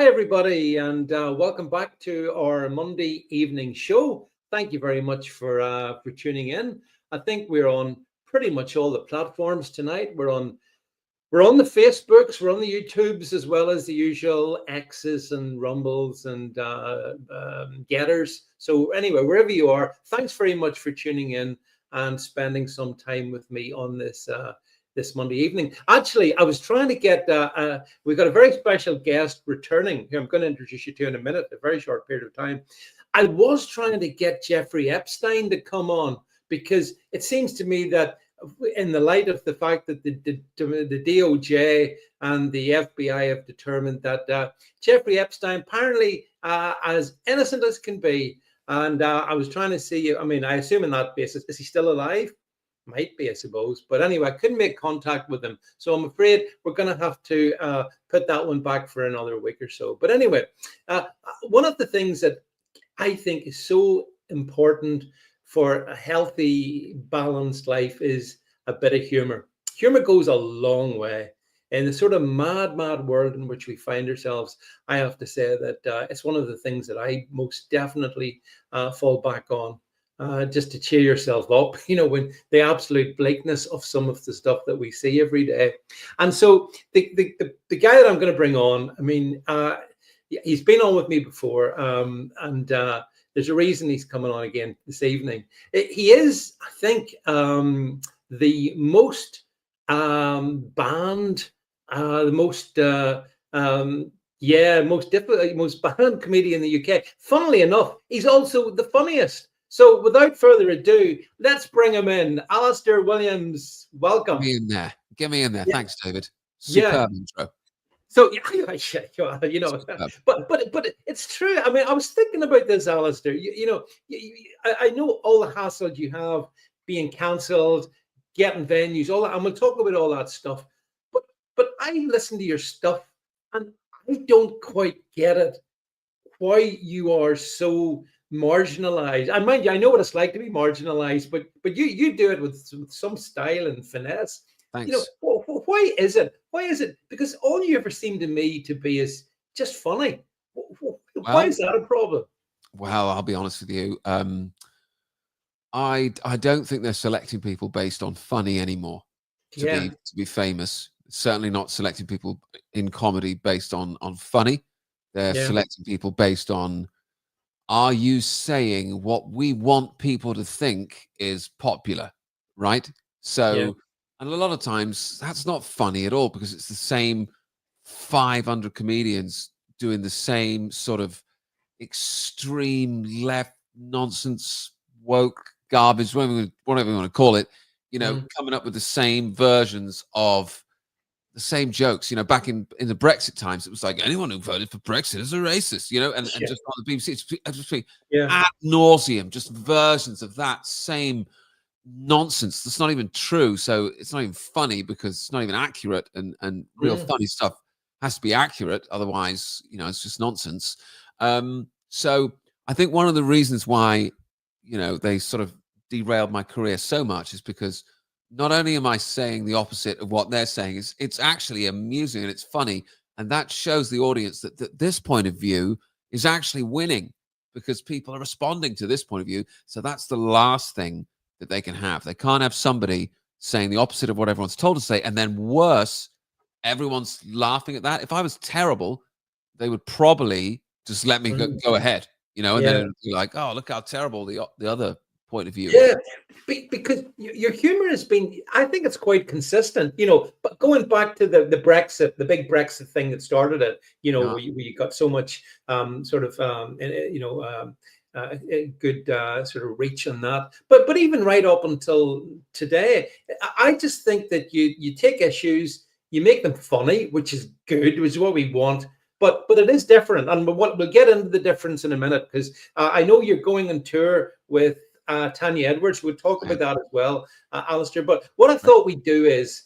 Hi, everybody, and welcome back to our Monday evening show. Thank you very much for tuning in. I think we're on pretty much all the platforms tonight. We're on the Facebooks, we're on the YouTubes, as well as the usual X's and Rumbles and Getters. So anyway, wherever you are, thanks very much for tuning in and spending some time with me on this Monday evening. Actually, I was trying to get, we've got a very special guest returning, who I'm going to introduce you to in a minute, a very short period of time. I was trying to get Jeffrey Epstein to come on, because it seems to me that in the light of the fact that the DOJ and the FBI have determined that Jeffrey Epstein apparently as innocent as can be. And I was trying to see, I mean, I assume on that basis, is he still alive? Might be, I suppose. But anyway, I couldn't make contact with him. So I'm afraid we're going to have to put that one back for another week or so. But anyway, one of the things that I think is so important for a healthy, balanced life is a bit of humor. Humor goes a long way. In the sort of mad world in which we find ourselves, I have to say that it's one of the things that I most definitely fall back on. Just to cheer yourself up, when the absolute bleakness of some of the stuff that we see every day. And so the guy that I'm going to bring on, I mean, he's been on with me before, and there's a reason he's coming on again this evening. He is, I think, the most banned, most difficult, most banned comedian in the UK. Funnily enough, he's also the funniest. So without further ado, let's bring him in. Alistair Williams, welcome. Get me in there. Get me in there. Yeah. Thanks, David. Superb intro. So but it's true. I mean, I was thinking about this, Alistair. I know all the hassle you have being cancelled, getting venues, all that, and we'll talk about all that stuff. But I listen to your stuff, and I don't quite get it. Why you are so marginalized. And mind you, I know what it's like to be marginalized, but you do it with some style and finesse. Thanks. Why is it? Why is it? Because all you ever seem to me to be is just funny. Why is that a problem? Well, I'll be honest with you. I don't think they're selecting people based on funny anymore to be famous. Certainly not selecting people in comedy based on funny. They're selecting people based on, are you saying what we want people to think is popular, right? So, and a lot of times that's not funny at all, because it's the same 500 comedians doing the same sort of extreme left nonsense, woke garbage, whatever you want to call it, coming up with the same versions of the same jokes. Back in the Brexit times, it was like, anyone who voted for Brexit is a racist, and just on the BBC, it's ad nauseum, just versions of that same nonsense that's not even true. So it's not even funny, because it's not even accurate, and real funny stuff has to be accurate, otherwise it's just nonsense. So I think one of the reasons why they sort of derailed my career so much is because not only am I saying the opposite of what they're saying, it's actually amusing and it's funny, and that shows the audience that this point of view is actually winning, because people are responding to this point of view. So that's the last thing that they can have. They can't have somebody saying the opposite of what everyone's told to say, and then worse, everyone's laughing at that. If I was terrible, they would probably just let me go ahead, and then it would be like, oh, look how terrible the other point of view is. Because your humor has been, I think it's quite consistent, but going back to the Brexit, the big Brexit thing that started it, where you got so much good sort of reach on that. But even right up until today, I just think that you take issues, you make them funny, which is good, which is what we want. But it is different, and we'll get into the difference in a minute, because I know you're going on tour with Tania Edwards. We'll talk about that as well, Alistair. But what I thought we'd do is,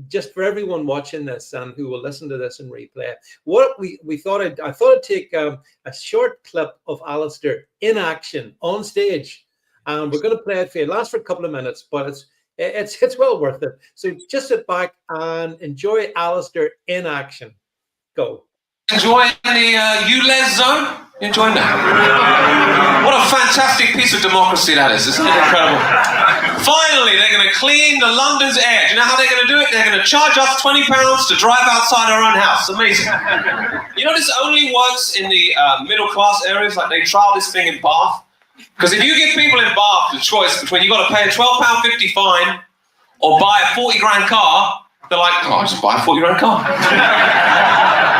just for everyone watching this and who will listen to this in replay, what I thought I'd take a short clip of Alistair in action on stage, and we're going to play it for you. It lasts for a couple of minutes, but it's well worth it. So just sit back and enjoy Alistair in action. Go. Enjoying the ULEZ zone? You enjoying that? What a fantastic piece of democracy that is. Isn't it incredible? Finally, they're going to clean the London's air. Do you know how they're going to do it? They're going to charge us £20 to drive outside our own house. Amazing. You know, this only works in the middle class areas. Like, they trial this thing in Bath. Because if you give people in Bath the choice between you've got to pay a £12.50 fine or buy a 40 grand car, they're like, oh, I'll just buy a 40 grand car.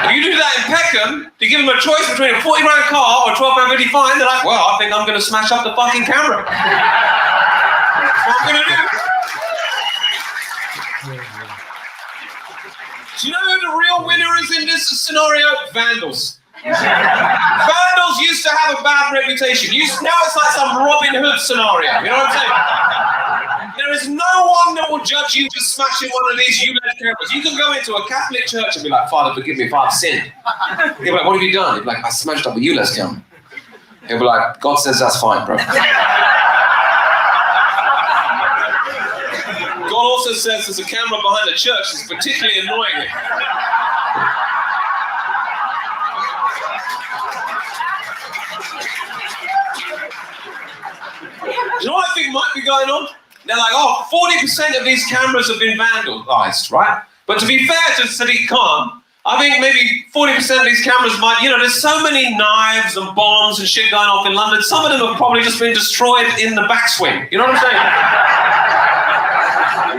If you do that in Peckham, you give them a choice between a 40 grand car or a £12.50 fine, they're like, well, I think I'm going to smash up the fucking camera. That's what I'm going to do. Do you know who the real winner is in this scenario? Vandals. Vandals used to have a bad reputation. Now it's like some Robin Hood scenario. You know what I'm saying? There is no one that will judge you for smashing one of these ULEZ cameras. You can go into a Catholic church and be like, Father, forgive me if I've sinned. He'll be like, what have you done? He'll be like, I smashed up a ULEZ camera. He'll be like, God says that's fine, bro. God also says there's a camera behind the church that's particularly annoying. You know what I think might be going on? They're like, oh, 40% of these cameras have been vandalized, right? But to be fair to Sadiq Khan, I think maybe 40% of these cameras might, you know, there's so many knives and bombs and shit going off in London. Some of them have probably just been destroyed in the backswing. You know what I'm saying?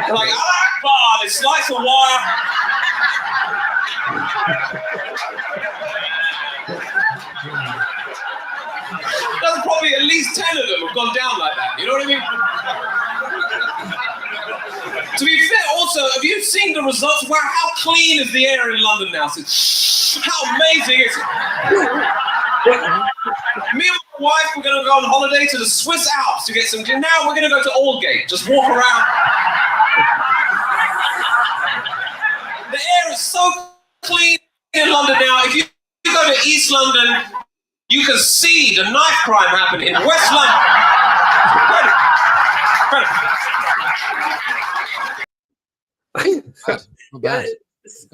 They're like, Allah Akbar, they slice of wire. There's probably at least 10 of them have gone down like that. You know what I mean? To be fair, also, have you seen the results? Wow, how clean is the air in London now? How amazing is it? Me and my wife, we're going to go on holiday to the Swiss Alps to get some. Now we're going to go to Aldgate, just walk around. The air is so clean in London now. If you go to East London, you can see the knife crime happen in West London.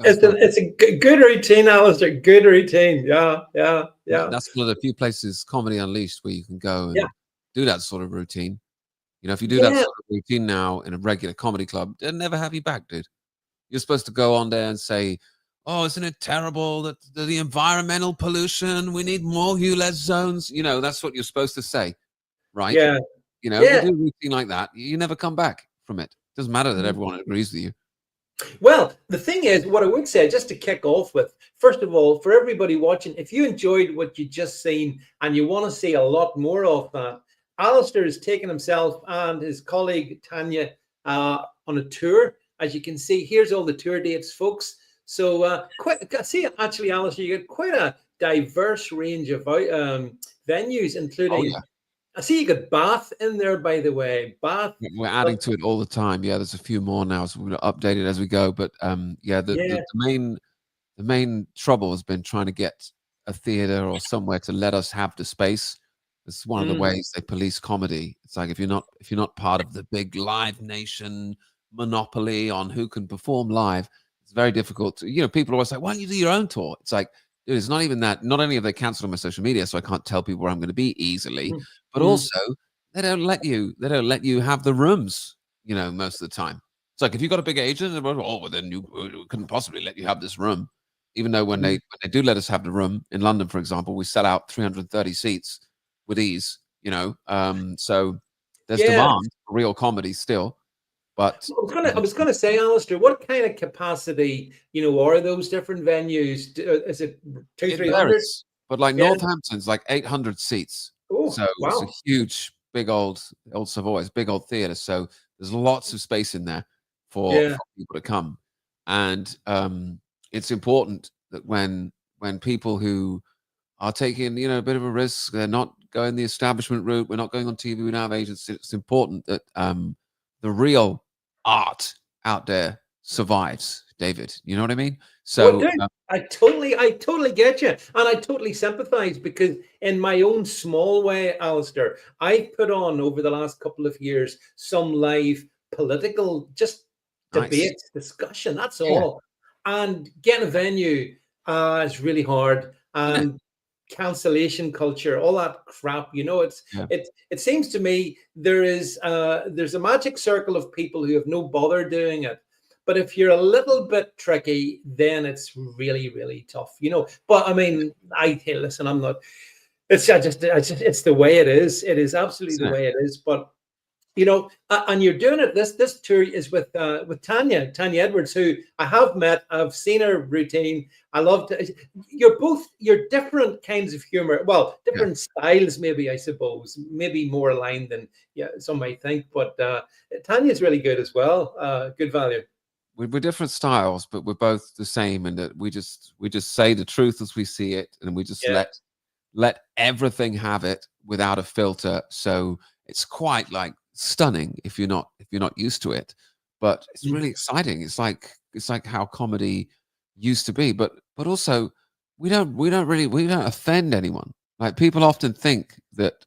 It's a good routine, Alistair. Good routine. Yeah. That's one of the few places, Comedy Unleashed, where you can go and do that sort of routine. You know, if you do that sort of routine now in a regular comedy club, they'll never have you back, dude. You're supposed to go on there and say, oh, isn't it terrible that the environmental pollution, we need more ULEZ zones. You know, that's what you're supposed to say, right? Yeah. You know, you do a routine like that, you never come back from it. It doesn't matter that everyone agrees with you. Well, the thing is, what I would say, just to kick off with, first of all, for everybody watching, if you enjoyed what you just seen and you want to see a lot more of that, Alistair has taken himself and his colleague Tania on a tour. As you can see, here's all the tour dates, folks. So, actually, Alistair, you got quite a diverse range of venues, including. I see you got Bath in there, by the way. Bath. We're adding to it all the time. Yeah, there's a few more now, so we're going to update it as we go. But the main trouble has been trying to get a theater or somewhere to let us have the space. It's one of the ways they police comedy. It's like if you're not part of the big Live Nation monopoly on who can perform live, it's very difficult to, you know, people always say, why don't you do your own tour? It's like, dude, it's not even that. Not only have they canceled on my social media, so I can't tell people where I'm going to be easily, but also they don't let you have the rooms, you know, most of the time. It's like if you've got a big agent, well, then you couldn't possibly let you have this room. Even though when they do let us have the room in London, for example, we sell out 330 seats with ease, you know. So there's demand for real comedy still. But I was gonna say, Alistair, what kind of capacity, you know, are those different venues? Is it 200-300? But like Northampton's like 800 seats. Oh, so it's a huge, big old Savoy, big old theater. So there's lots of space in there for people to come. And it's important that when people who are taking, you know, a bit of a risk, they're not going the establishment route, we're not going on TV, we don't have agents. It's important that the real art out there survives, David. You know what I mean? So dude, I totally get you, and I totally sympathize, because in my own small way, Alistair, I put on over the last couple of years some live political debate discussion. That's all. And getting a venue It's really hard. And cancellation culture, all that crap, it seems to me there's a magic circle of people who have no bother doing it. But if you're a little bit tricky, then it's really, really tough, But I mean, hey, listen, I'm not. It's it's the way it is. It is absolutely the way it is. But and you're doing it. This tour is with Tania Edwards, who I have met. I've seen her routine. I loved it. You're different kinds of humor. Well, different styles, maybe, I suppose. Maybe more aligned than some might think. But Tanya's really good as well. Good value. We're different styles, but we're both the same in that we just say the truth as we see it, and we just let everything have it without a filter. So it's quite like stunning if you're not used to it, but it's really exciting. It's like how comedy used to be, but also we don't offend anyone. Like, people often think that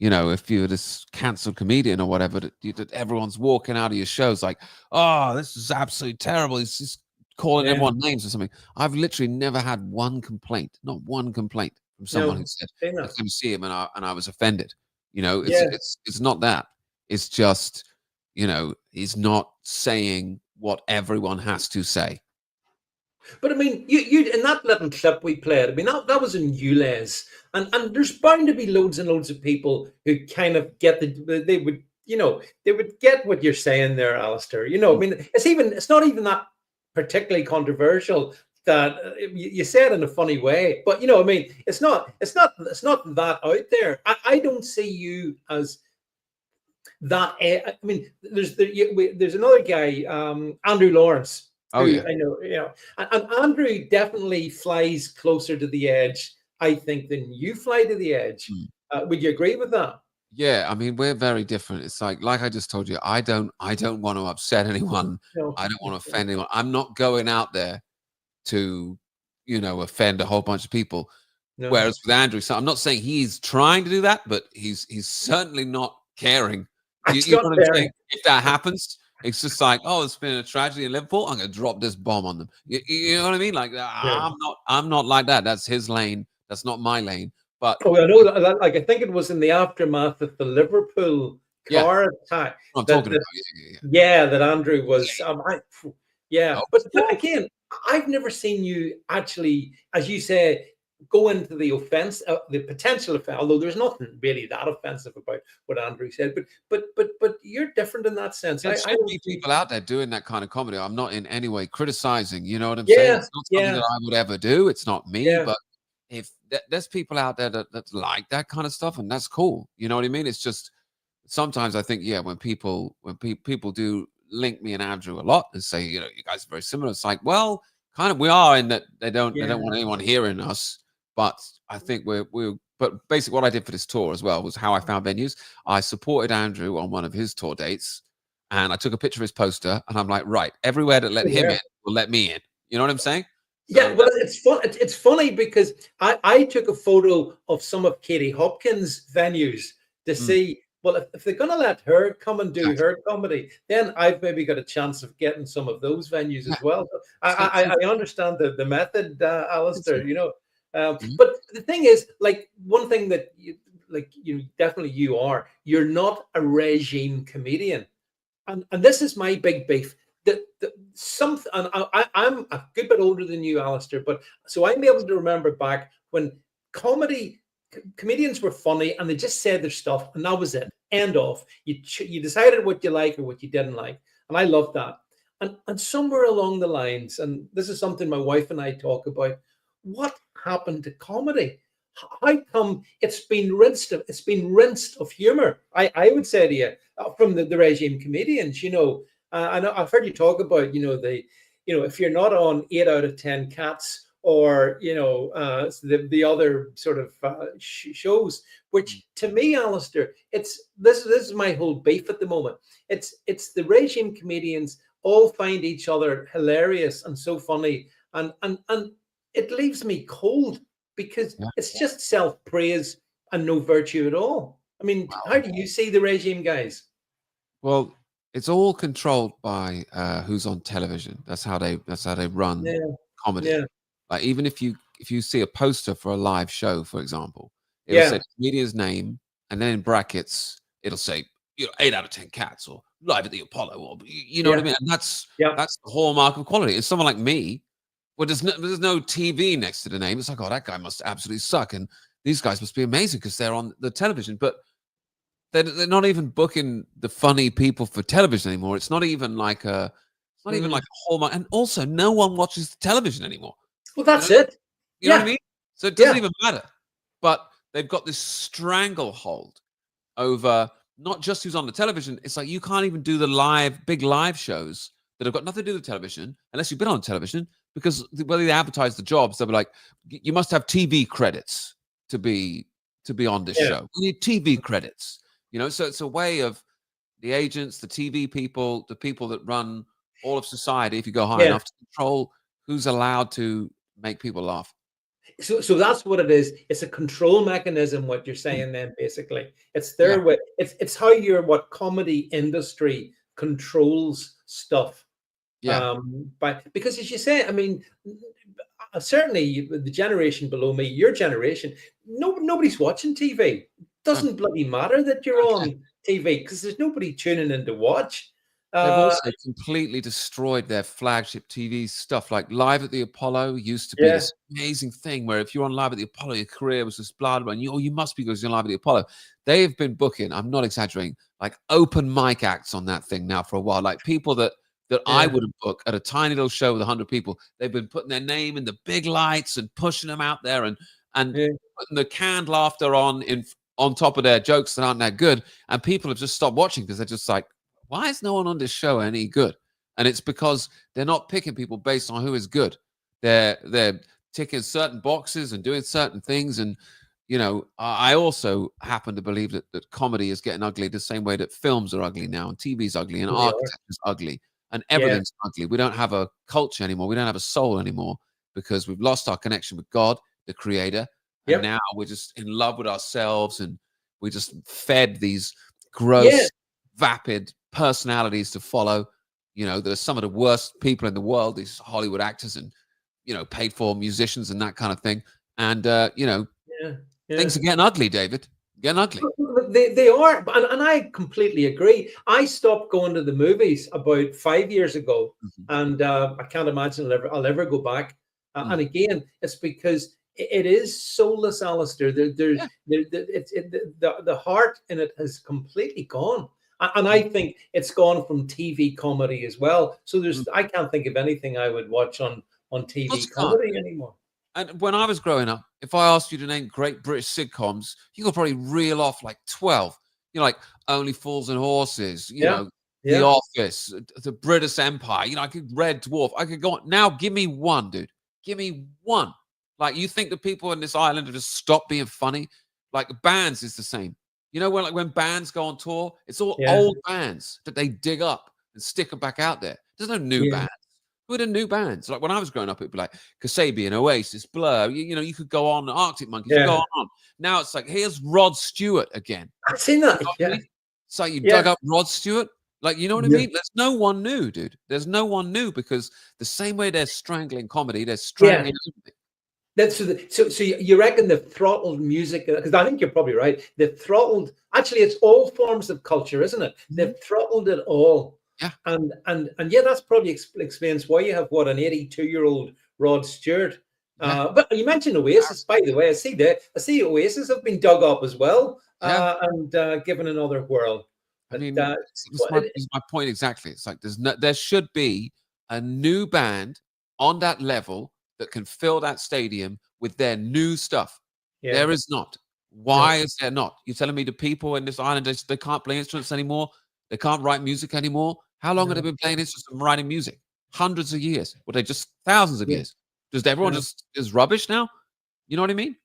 if you're this cancelled comedian or whatever, that everyone's walking out of your shows like, oh, this is absolutely terrible, he's just calling everyone names or something. I've literally never had one complaint, not one complaint, from someone who said I couldn't see him and I was offended. It's not that. It's just, he's not saying what everyone has to say. But I mean, you in that little clip we played, I mean, that was in ULEZ, and there's bound to be loads and loads of people who kind of get they would get what you're saying there, Alistair. I mean, it's not even that particularly controversial. That you say it in a funny way, but I mean, it's not that out there. I don't see you as that. I mean, there's another guy, Andrew Lawrence. Oh yeah, I know. And Andrew definitely flies closer to the edge, I think, than you fly to the edge. Would you agree with that? Yeah, I mean, we're very different. It's like I just told you, I don't want to upset anyone. No. I don't want to offend anyone. I'm not going out there to, offend a whole bunch of people. No. Whereas with Andrew, so I'm not saying he's trying to do that, but he's certainly not caring. You know what I'm saying? If that happens, it's just like, oh, it's been a tragedy in Liverpool, I'm going to drop this bomb on them. You know what I mean? Like, I'm not like that. That's his lane. That's not my lane. But I know that. Like, I think it was in the aftermath of the Liverpool car attack. I'm talking about. That Andrew was. But again, I've never seen you actually, as you say, go into the offense, the potential offense. Although there's nothing really that offensive about what Andrew said, but you're different in that sense. There's so many people out there doing that kind of comedy. I'm not in any way criticizing. You know what I'm saying? It's not something that I would ever do. It's not me. But if there's people out there that like that kind of stuff, and that's cool. You know what I mean? It's just sometimes I think, when people do link me and Andrew a lot and say, you guys are very similar. It's like, well, kind of we are in that they don't want anyone hearing us. But I think but basically what I did for this tour as well was how I found venues. I supported Andrew on one of his tour dates, and I took a picture of his poster, and I'm like, right, everywhere that let him in will let me in. You know what I'm saying? So well, it's fun. It's funny because I took a photo of some of Katie Hopkins' venues to see, well, if they're going to let her come and do her comedy, then I've maybe got a chance of getting some of those venues as well. So I understand the method, Alistair, but the thing is, like, one thing that you're not a regime comedian. And this is my big beef. And I'm a good bit older than you, Alistair, but so I'm able to remember back when comedians were funny and they just said their stuff and that was it. End of. You decided what you like or what you didn't like. And I loved that. And somewhere along the lines, and this is something my wife and I talk about, what happened to comedy? How come it's been rinsed of humor? I would say to you, from the regime comedians, I know I've heard you talk about, if you're not on 8 out of 10 Cats or, the other sort of shows, which to me, Alistair, this is my whole beef at the moment. It's the regime comedians all find each other hilarious and so funny, and it leaves me cold because it's just self-praise and no virtue at all. I mean, how do you see the regime guys? Well, it's all controlled by who's on television. That's how they run comedy. Like even if you see a poster for a live show, for example, it'll say the comedian's name, and then in brackets it'll say 8 out of 10 cats, or live at the Apollo, or you know what I mean. And that's the hallmark of quality. It's someone like me. Well, there's no TV next to the name. It's like, oh, that guy must absolutely suck, and these guys must be amazing because they're on the television. But they're not even booking the funny people for television anymore. It's not even like a hallmark. And also, no one watches the television anymore. Well, that's it. You know what I mean? So it doesn't even matter. But they've got this stranglehold over not just who's on the television. It's like you can't even do the big live shows that have got nothing to do with television unless you've been on television, because whether they advertise the jobs, they'll be like, you must have TV credits to be on this show. You need TV credits, so it's a way of the agents, the TV people, the people that run all of society, if you go high enough, to control who's allowed to make people laugh. So that's what it is. It's a control mechanism, what you're saying then, basically. It's their way. It's how what comedy industry controls stuff. Because as you say, I mean, certainly the generation below me, your generation, nobody's watching TV. Doesn't bloody matter that you're on TV, because there's nobody tuning in to watch. They've also completely destroyed their flagship TV stuff. Like Live at the Apollo used to be this amazing thing where if you're on Live at the Apollo, your career was just blah, blah, and you must be because you're Live at the Apollo. They have been booking, I'm not exaggerating, like open mic acts on that thing now for a while. Like people that I wouldn't book at a tiny little show with 100 people. They've been putting their name in the big lights and pushing them out there and putting the canned laughter on top of their jokes that aren't that good. And people have just stopped watching because they're just like, why is no one on this show any good? And it's because they're not picking people based on who is good. They're ticking certain boxes and doing certain things. And, I also happen to believe that comedy is getting ugly the same way that films are ugly now, and TV's ugly, and architecture is ugly, and everything's ugly. We don't have a culture anymore. We don't have a soul anymore because we've lost our connection with God, the creator. And now we're just in love with ourselves, and we just fed these gross, vapid personalities to follow, that are some of the worst people in the world, these Hollywood actors and, paid for musicians and that kind of thing. And, things are getting ugly, David. Getting ugly. They are. And I completely agree. I stopped going to the movies about 5 years ago. And I can't imagine I'll ever go back. And again, it's because it is soulless, Alistair. The heart in it has completely gone. And I think it's gone from TV comedy as well. So I can't think of anything I would watch on TV comedy anymore. And when I was growing up, if I asked you to name great British sitcoms, you could probably reel off like 12. Like Only Fools and Horses, The Office, The British Empire. I could Red Dwarf. I could go on. Now, give me one, dude. Give me one. Like, you think the people in this island have just stopped being funny? Like, bands is the same. When bands go on tour, it's all old bands that they dig up and stick them back out there. There's no new bands. Who are the new bands? Like when I was growing up, it'd be like Kasabian, Oasis, Blur. You could go on, Arctic Monkeys, you go on. Now it's like, here's Rod Stewart again. I've seen that. It's like you dug up Rod Stewart. Like, you know what I mean? There's no one new, dude. There's no one new, because the same way they're strangling comedy, they're strangling everything. So you reckon the throttled music, because I think you're probably right. The throttled, actually, it's all forms of culture, isn't it? They've throttled it all. Yeah. And that's probably explains why you have an 82-year-old Rod Stewart. But you mentioned Oasis, by the way. I see Oasis have been dug up as well, and given another whirl. I mean, it's my point exactly. It's like there should be a new band on that level that can fill that stadium with their new stuff. There is not. Why is there not? You're telling me the people in this island, they can't play instruments anymore? They can't write music anymore? How long have they been playing instruments and writing music? Hundreds of years. Well, they just thousands of years. Does everyone just is rubbish now? You know what I mean?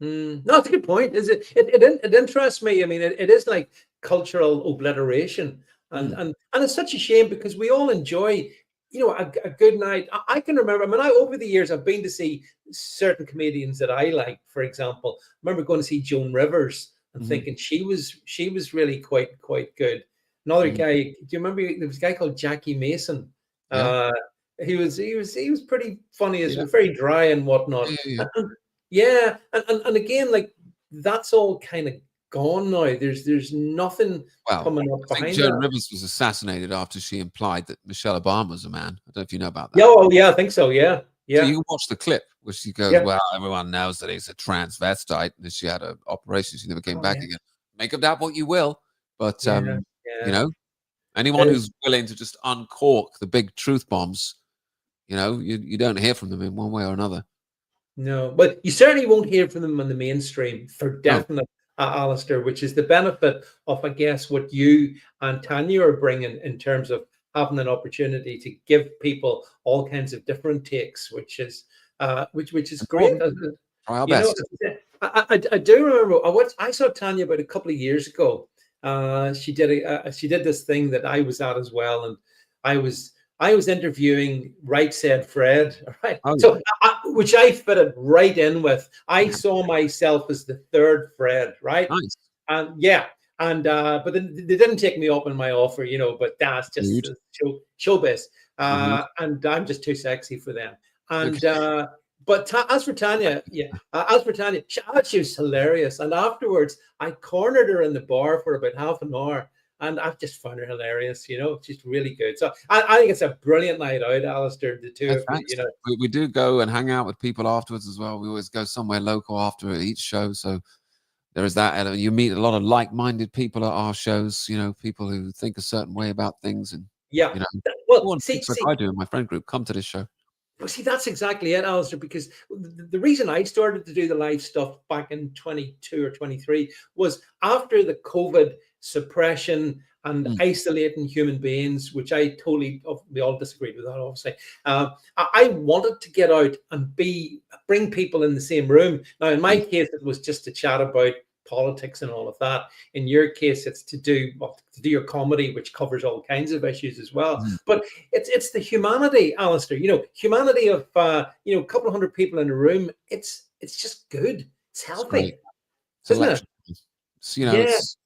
No, it's a good point. It interests me. I mean, it is like cultural obliteration, and it's such a shame, because we all enjoy, a good night. I can remember. I mean, over the years I've been to see certain comedians that I like. For example, I remember going to see Joan Rivers and thinking she was really quite good. Another guy. Do you remember there was a guy called Jackie Mason? He was pretty funny, as Yeah. very dry and whatnot. And again, like, that's all kind of gone now. There's nothing coming up I think behind Joan that. Rivers was assassinated after she implied that Michelle Obama was a man. I don't know if you know about that. Yeah, oh yeah, I think so. Yeah, So you can watch the clip where she goes, Yeah. "Well, everyone knows that he's a transvestite, and she had an operation. She never came back again. Make of that what you will." But you know, anyone who's willing to just uncork the big truth bombs, you know, you don't hear from them in one way or another. No, but you certainly won't hear from them on the mainstream, for definite, Alistair, which is the benefit of, I guess, what you and Tania are bringing in terms of having an opportunity to give people all kinds of different takes, which is great. Try our best. I do remember I saw Tania about a couple of years ago. She did this thing that I was at as well, and I was interviewing Right Said Fred, right? So, which I fitted right in with. I saw myself as the third Fred, right? Nice. And but then they didn't take me up on my offer, you know. But that's just showbiz, and I'm just too sexy for them. And but as for Tania, she was hilarious. And afterwards, I cornered her in the bar for about half an hour. And I've just found her hilarious, you know, just really good. So I think it's a brilliant night out, Alistair, the two of you, you know. We do go and hang out with people afterwards as well. We always go somewhere local after each show. So there is that element. You meet a lot of like-minded people at our shows, you know, people who think a certain way about things. And, you know, well, like I do in my friend group, come to this show. Well, see, that's exactly it, Alistair, because the reason I started to do the live stuff back in 22 or 23 was after the COVID suppression and isolating human beings, which we all disagreed with that, obviously. I wanted to get out and bring people in the same room. Now, in my case, it was just to chat about politics and all of that. In your case, it's to do your comedy, which covers all kinds of issues as well. But it's the humanity, Alistair. You know, humanity of a couple of hundred people in a room. It's just good. It's healthy, isn't it? It's, you know, it's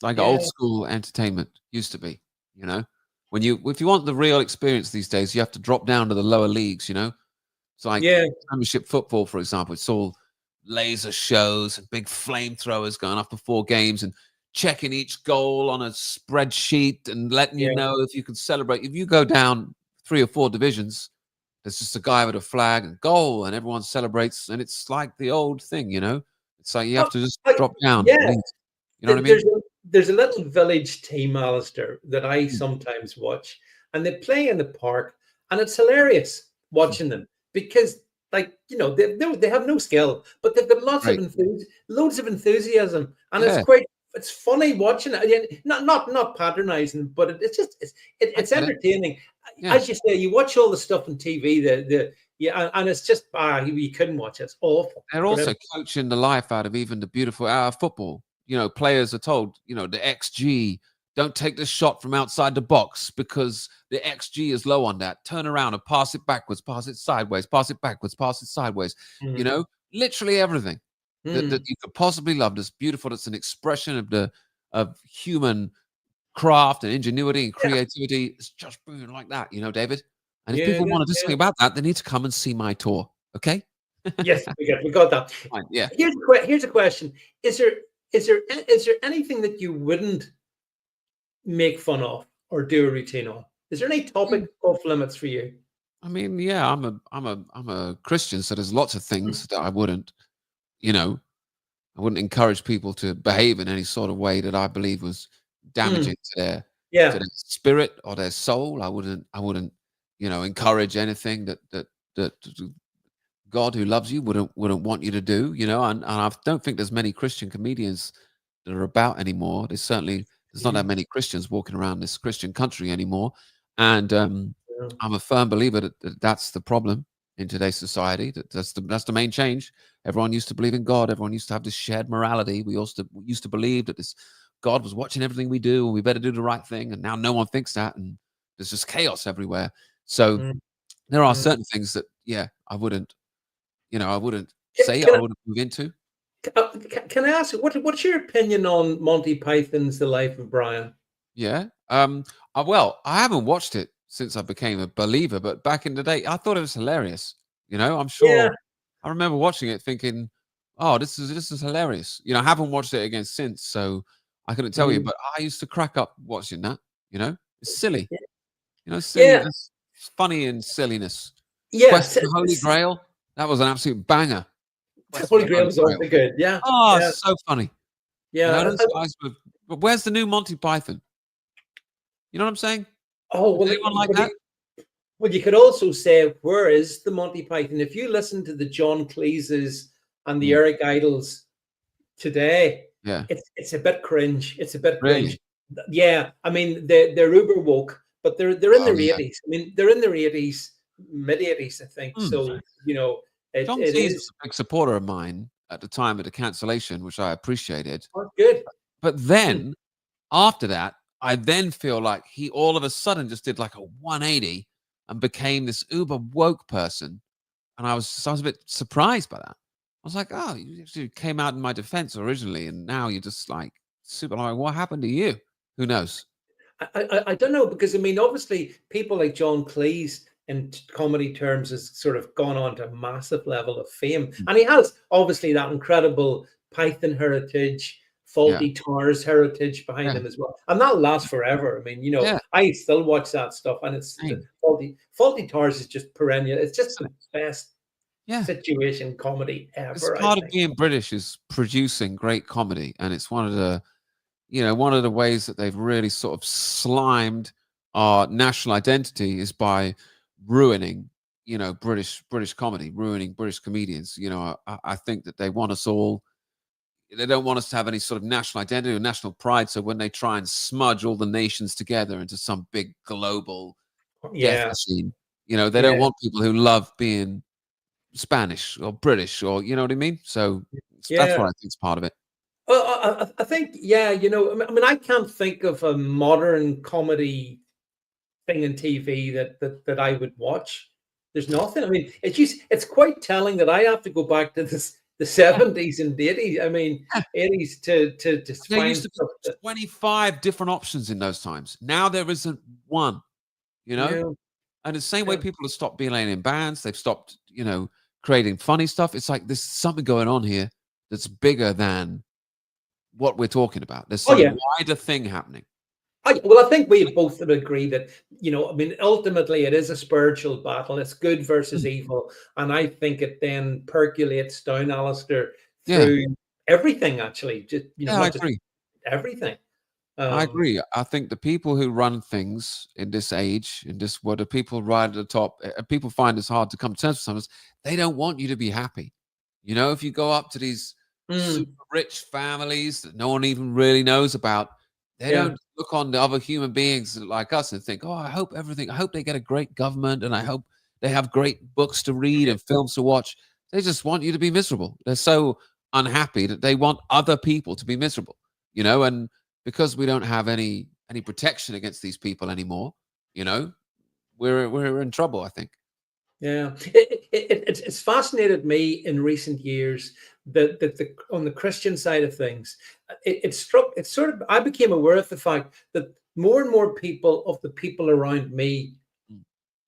like old school entertainment used to be. You know, if you want the real experience these days, you have to drop down to the lower leagues. You know, it's like Championship football, for example. It's all laser shows and big flamethrowers going off before games and checking each goal on a spreadsheet and letting you know if you can celebrate. If you go down 3 or 4 divisions, there's just a guy with a flag and goal and everyone celebrates, and it's like the old thing, you know. It's like you have to just drop down. You know what I mean? There's a little village team, Alistair, that I sometimes watch, and they play in the park, and it's hilarious watching them because, like, you know, they have no skill, but they've got loads of enthusiasm, and it's funny watching it. Not patronizing, but it's entertaining. As you say, you watch all the stuff on TV, and it's just you couldn't watch it. It's awful. They're also coaching the life out of even the beautiful football. You know, players are told, you know, the XG, don't take the shot from outside the box because the XG is low on that. Turn around and pass it backwards, pass it sideways, pass it backwards, pass it sideways. You know, literally everything that you could possibly love. That's beautiful. It's an expression of human craft and ingenuity and creativity. It's just brilliant like that, you know, David. And if people want to do something about that, they need to come and see my tour. Okay? Yes, we got that. Fine, yeah. Here's a question: Is there anything that you wouldn't make fun of or do a routine on? Is there any topic off limits for you? I mean, yeah, I'm a Christian, so there's lots of things that I wouldn't, you know, I wouldn't encourage people to behave in any sort of way that I believe was damaging to their spirit or their soul. I wouldn't, you know, encourage anything that God, who loves you, wouldn't want you to do, you know. And I don't think there's many Christian comedians that are about anymore. There's not that many Christians walking around this Christian country anymore. And I'm a firm believer that that's the problem in today's society. That's the main change. Everyone used to believe in God. Everyone used to have this shared morality. We also used to believe that this God was watching everything we do and we better do the right thing. And now no one thinks that, and there's just chaos everywhere. So there are certain things that, I wouldn't say, I wouldn't move into. Can I ask, what's your opinion on Monty Python's The Life of Brian? Yeah. Well, I haven't watched it, since I became a believer, but back in the day, I thought it was hilarious. You know, I'm Yeah. sure I remember watching it thinking, oh, this is hilarious. You know, I haven't watched it again since, so I couldn't tell you, but I used to crack up watching that, you know? It's silly. You know, silly. Yeah. It's funny and silliness. Yes. Quest of the Holy Grail. That was an absolute banger. Holy Grail was also good. Yeah. Oh, Yeah. so funny. Yeah. You know, those guys were, but where's the new Monty Python? You know what I'm saying? Oh, well, Anyone like that? Well, you could also say, where is the Monty Python? If you listen to the John Cleese's and the Eric Idles today, Yeah. it's a bit cringe. It's a bit Really? cringe. Yeah. I mean, they're uber woke, but they're in their 80s. I mean, they're in their 80s, mid 80s, I think. So, you know, John Cleese was a big supporter of mine at the time of the cancellation, which I appreciated. Oh, good. But then after that, I then feel like he all of a sudden just did like a 180 and became this uber woke person. And I was a bit surprised by that. I was like, oh, you actually came out in my defense originally, and now you're just like super. Like, what happened to you? Who knows? I don't know, because I mean, obviously, people like John Cleese in comedy terms has sort of gone on to a massive level of fame, and he has obviously that incredible Python heritage, Faulty Towers heritage behind him as well, and that'll last forever. I mean, you know, I still watch that stuff, and it's Faulty Towers is just perennial. It's just the best situation comedy ever. It's part of being British is producing great comedy, and it's one of the, you know, one of the ways that they've really sort of slimed our national identity is by ruining, you know, British comedy, ruining British comedians. You know, I think that they want us all. They don't want us to have any sort of national identity or national pride. So when they try and smudge all the nations together into some big global death machine, you know, they don't want people who love being Spanish or British, or you know what I mean. So that's what I think is part of it. Well, I think, you know, I mean, I can't think of a modern comedy thing in TV that I would watch. There's nothing. I mean, it's quite telling that I have to go back to the 70s and 80s. I mean, 80s to there used to be 25 different options in those times. Now there isn't one, you know. And the same way people have stopped being in bands, they've stopped, you know, creating funny stuff. It's like there's something going on here that's bigger than what we're talking about. There's some wider thing happening. Well, I think we both would agree that, you know, I mean, ultimately it is a spiritual battle. It's good versus evil. And I think it then percolates down, Alistair, through everything, actually. Just, you know, I agree. Everything. I agree. I think the people who run things in this age, in this world, the people right at the top, people find it's hard to come to terms with sometimes. They don't want you to be happy. You know, if you go up to these super rich families that no one even really knows about, they don't look on the other human beings like us and think, oh, I hope they get a great government, and I hope they have great books to read and films to watch. They just want you to be miserable. They're so unhappy that they want other people to be miserable, you know, and because we don't have any protection against these people anymore, you know, we're in trouble, I think. Yeah, it's fascinated me in recent years that on the Christian side of things, I became aware of the fact that more and more of the people around me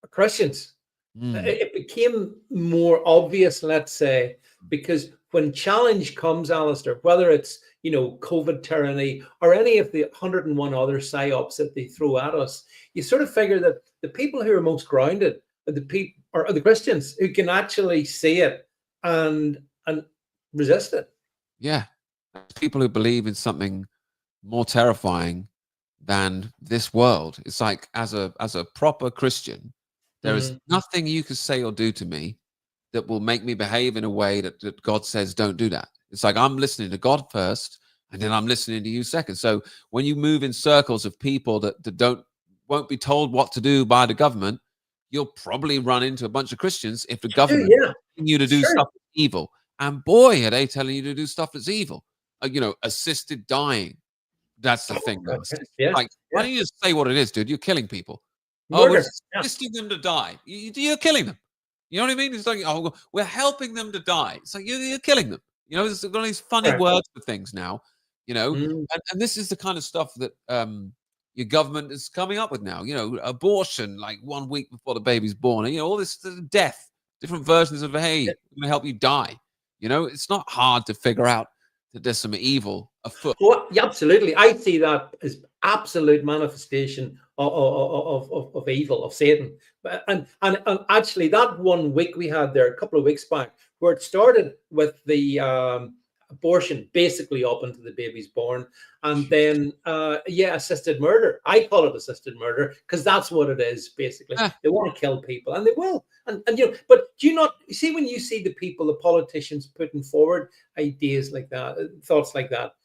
are Christians. It became more obvious, let's say, because when challenge comes, Alistair, whether it's, you know, COVID tyranny or any of the 101 other psyops that they throw at us, you sort of figure that the people who are most grounded are the Christians who can actually see it and resist it. Yeah, people who believe in something more terrifying than this world. It's like as a proper Christian, there is nothing you can say or do to me that will make me behave in a way that God says don't do that. It's like I'm listening to God first, and then I'm listening to you second. So when you move in circles of people that won't be told what to do by the government, you'll probably run into a bunch of Christians if the government is telling you to do stuff that's evil. And boy, are they telling you to do stuff that's evil. You know, assisted dying. That's the thing. Like, why don't you just say what it is, dude? You're killing people. Murder. We're assisting them to die. You're killing them. You know what I mean? It's like, oh, we're helping them to die. It's like you're killing them. You know, there's got these funny words for things now. You know, and this is the kind of stuff that your government is coming up with now. Abortion, like 1 week before the baby's born, and all this death, different versions of, hey, I'm going to help you die. It's not hard to figure out that there's some evil afoot. Well, yeah, absolutely. I see that as absolute manifestation of evil, of Satan. And actually, that 1 week we had there a couple of weeks back, where it started with the abortion basically up until the baby's born, and then assisted murder. I call it assisted murder because that's what it is basically. They want to kill people, and they will. And but do you not see, when you see the politicians putting forward ideas like that, thoughts like that,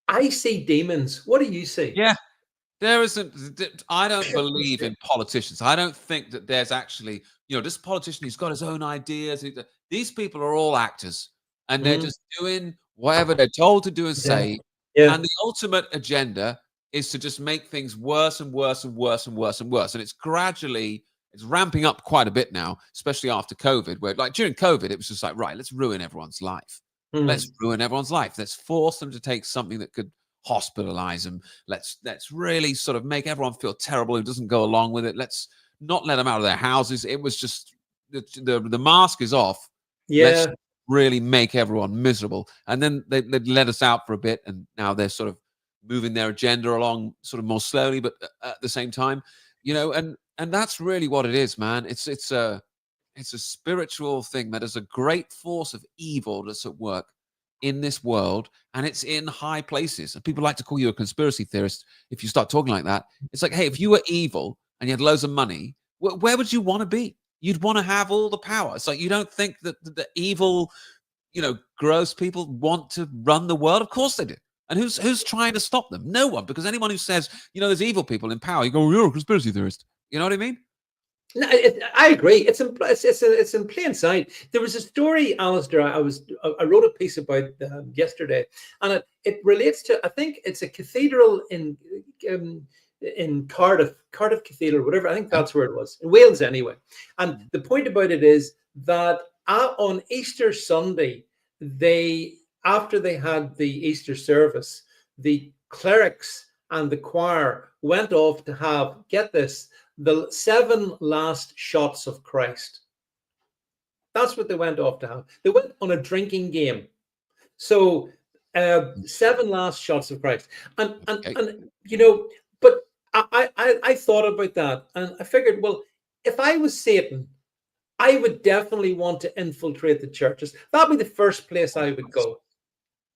I see demons. What do you see? Yeah, there isn't. I don't believe in politicians. I don't think that there's actually, this politician who's got his own ideas. These people are all actors, and they're just doing whatever they're told to do and say. Yeah. And the ultimate agenda is to just make things worse and worse and worse and worse and worse. And it's ramping up quite a bit now, especially after COVID, where, like, during COVID, it was just like, right, let's ruin everyone's life. Let's ruin everyone's life. Let's force them to take something that could hospitalize them. Let's really sort of make everyone feel terrible who doesn't go along with it. Let's not let them out of their houses. It was just the mask is off. Yeah. Let's really make everyone miserable. And then they let us out for a bit, and now they're sort of moving their agenda along sort of more slowly, but at the same time, and that's really what it is, man. It's a spiritual thing that is a great force of evil that's at work in this world, and it's in high places. And people like to call you a conspiracy theorist if you start talking like that. It's like, hey, if you were evil and you had loads of money, where would you want to be? You'd want to have all the power. It's like, you don't think that the evil, gross people want to run the world? Of course they do. And who's trying to stop them? No one, because anyone who says, there's evil people in power, you go, you're a conspiracy theorist. You know what I mean? No, I agree. It's in plain sight. There was a story, Alistair, I wrote a piece about yesterday, and it relates to, I think it's a cathedral in Cardiff Cathedral, whatever. I think that's where it was, in Wales anyway. And the point about it is that on Easter Sunday, after they had the Easter service, the clerics and the choir went off to have, get this, the 7 last shots of Christ. That's what they went off to have. They went on a drinking game. So 7 last shots of Christ. And but I thought about that, and I figured, well, if I was Satan, I would definitely want to infiltrate the churches. That'd be the first place I would go.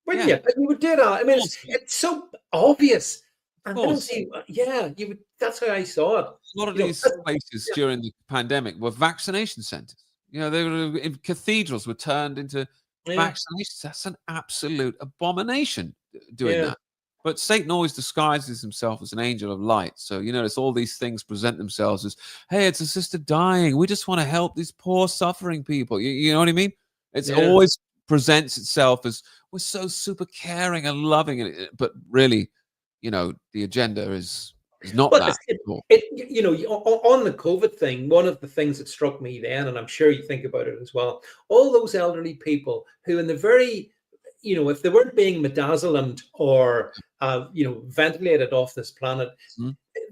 Wouldn't you? You would do that. I mean, it's so obvious. And I don't see, you would. That's how I saw it. A lot of these places during the pandemic were vaccination centers. They were in cathedrals, were turned into vaccinations. That's an absolute abomination doing that. But Satan always disguises himself as an angel of light. So, it's all these things present themselves as, hey, it's a sister dying. We just want to help these poor suffering people. You know what I mean? It's always presents itself as, we're so super caring and loving. But really, the agenda is not that. On the COVID thing, one of the things that struck me then, and I'm sure you think about it as well, all those elderly people who in the very, if they weren't being midazolam or, ventilated off this planet,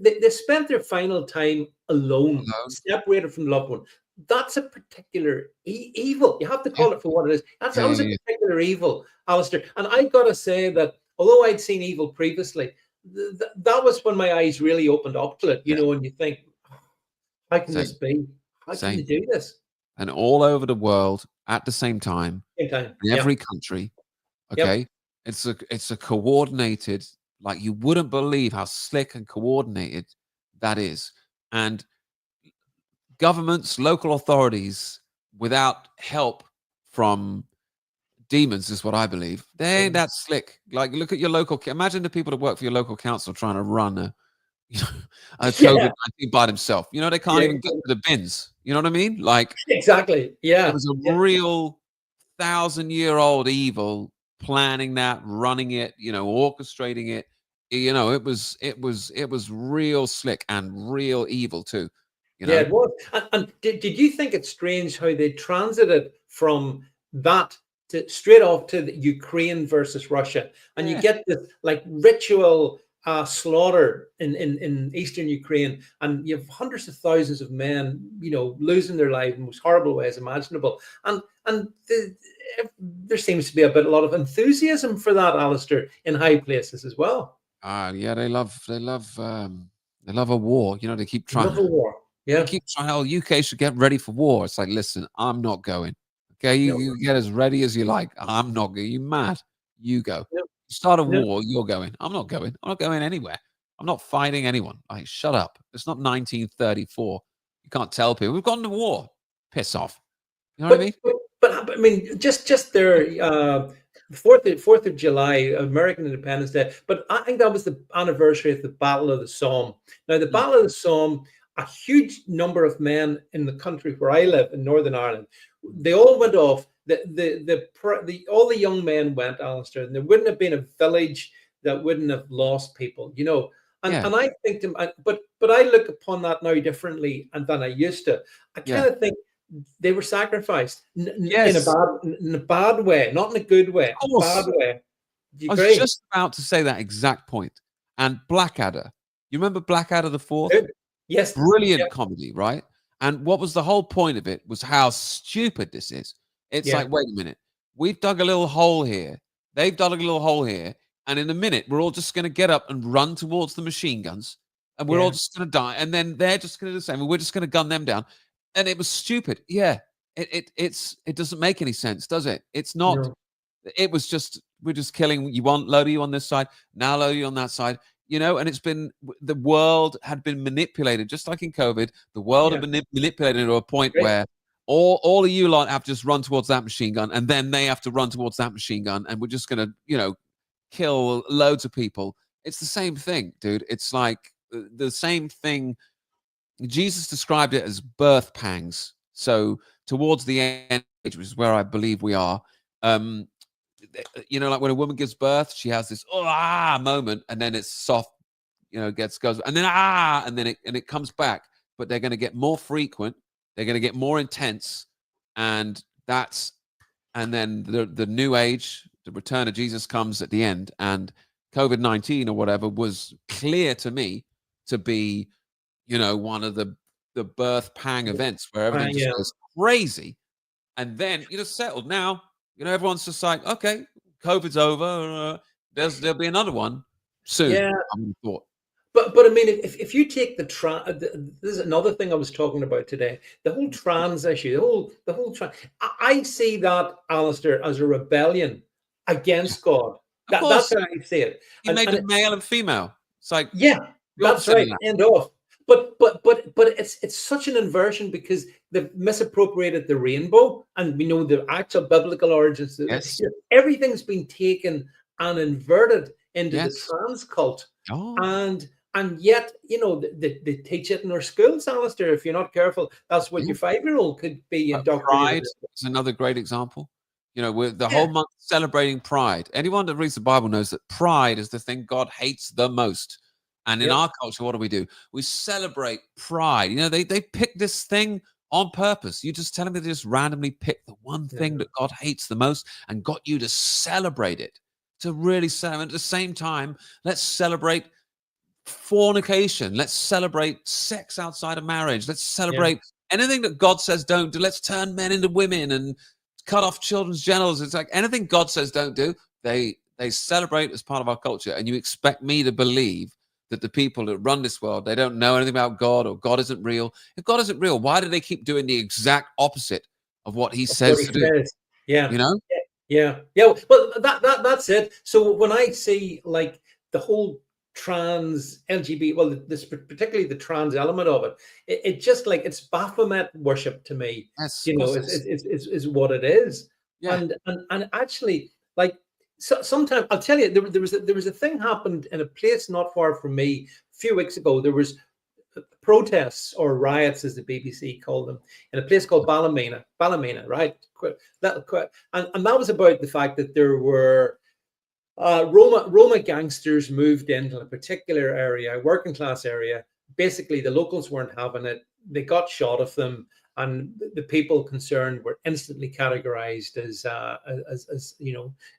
they spent their final time alone, separated from the loved one. That's a particular evil. You have to call it for what it is. That was a particular evil, Alistair. And I got to say that although I'd seen evil previously, that was when my eyes really opened up to it, and you think, how can this be? How can you do this? And all over the world at the same time, in every country, it's a coordinated, like, you wouldn't believe how slick and coordinated that is. And governments, local authorities, without help from demons, is what I believe, they ain't that slick. Like, look at your local, imagine the people that work for your local council trying to run a COVID-19 by themselves. They can't even get to the bins. You know what I mean? Like, exactly. Yeah, it was a real 1,000-year-old evil planning that, running it, orchestrating it. It was real slick and real evil too. Yeah, it was. And did you think it's strange how they transited from that to straight off to the Ukraine versus Russia, and you get this like ritual slaughter in eastern Ukraine, and you have hundreds of thousands of men, losing their lives in the most horrible ways imaginable. And there seems to be a lot of enthusiasm for that, Alistair, in high places as well. Yeah, they love a war. They keep trying. Love a war. Yeah. They keep trying. Oh, UK should get ready for war. It's like, listen, I'm not going. Okay, you get as ready as you like. I'm not going. You mad? You go. No. Start a war. You're going. I'm not going. I'm not going anywhere. I'm not fighting anyone. Like, shut up. It's not 1934. You can't tell people we've gone to war. Piss off. You know what I mean? But I mean, just there, 4th of July, American Independence Day. But I think that was the anniversary of the Battle of the Somme. Now, the Battle of the Somme, a huge number of men in the country where I live in Northern Ireland, they all went off. All the young men went, Alistair, and there wouldn't have been a village that wouldn't have lost people, And I think, but I look upon that now differently than I used to. I kind of think they were sacrificed in a bad way, not in a good way, a bad way. Do you agree? I was just about to say that exact point. And Blackadder, you remember Blackadder the Fourth? Yes. Brilliant comedy, right? And what was the whole point of it was how stupid this is. It's like, wait a minute, we've dug a little hole here. They've dug a little hole here. And in a minute, we're all just going to get up and run towards the machine guns. And we're all just going to die. And then they're just going to do the same. And we're just going to gun them down. And it was stupid. Yeah. It doesn't make any sense, does it? It's not. No. It was just, we're just killing. You want load of you on this side. Now load of you on that side. And it's been, the world had been manipulated, just like in COVID. The world had been manipulated to a point where all of you lot have just run towards that machine gun, and then they have to run towards that machine gun, and we're just going to, kill loads of people. It's the same thing, dude. It's like the same thing. Jesus described it as birth pangs. So towards the end, which is where I believe we are, like when a woman gives birth, she has this moment, and then it's soft, goes, and then and then it comes back. But they're going to get more frequent. They're going to get more intense, and then the new age, the return of Jesus comes at the end, and COVID-19 or whatever was clear to me to be, one of the birth pang events where everything just goes crazy, and then settled. Now, everyone's just like, okay, COVID's over. There'll be another one soon. Yeah, I would have thought. But I mean, if you take this is another thing I was talking about today, the whole trans issue, the whole trans. I see that, Alistair, as a rebellion against God. That's how I see it. You made them male and female. It's like, that's right. End off. But it's such an inversion because they've misappropriated the rainbow, and we know the actual biblical origins. Yes. Everything's been taken and inverted into the trans cult. And yet, they teach it in our schools, Alistair. If you're not careful, that's what your 5-year-old could be indoctrinated. Pride is another great example. We're the whole month celebrating pride. Anyone that reads the Bible knows that pride is the thing God hates the most. And in our culture, what do? We celebrate pride. They pick this thing on purpose. You just tell them they just randomly pick the one thing that God hates the most and got you to celebrate it. To really celebrate. At the same time, let's celebrate fornication. Let's celebrate sex outside of marriage. Let's celebrate anything that God says don't do. Let's turn men into women and cut off children's genitals. It's like anything God says don't do, they celebrate as part of our culture. And you expect me to believe that the people that run this world, they don't know anything about God, or God isn't real. If God isn't real, why do they keep doing the exact opposite of what he says to do? Yeah. Yeah. Well, that's it. So when I see like the whole trans LGBT, well, this particularly the trans element of it, it just like it's Baphomet worship to me. Yes, is what it is. Yeah. And actually, like sometimes I'll tell you, there was a thing happened in a place not far from me a few weeks ago. There was protests or riots, as the BBC called them, in a place called Ballymena, right? And that was about the fact that there were Roma gangsters moved into a particular area, working class area. Basically, the locals weren't having it. They got shot of them, and the people concerned were instantly categorized as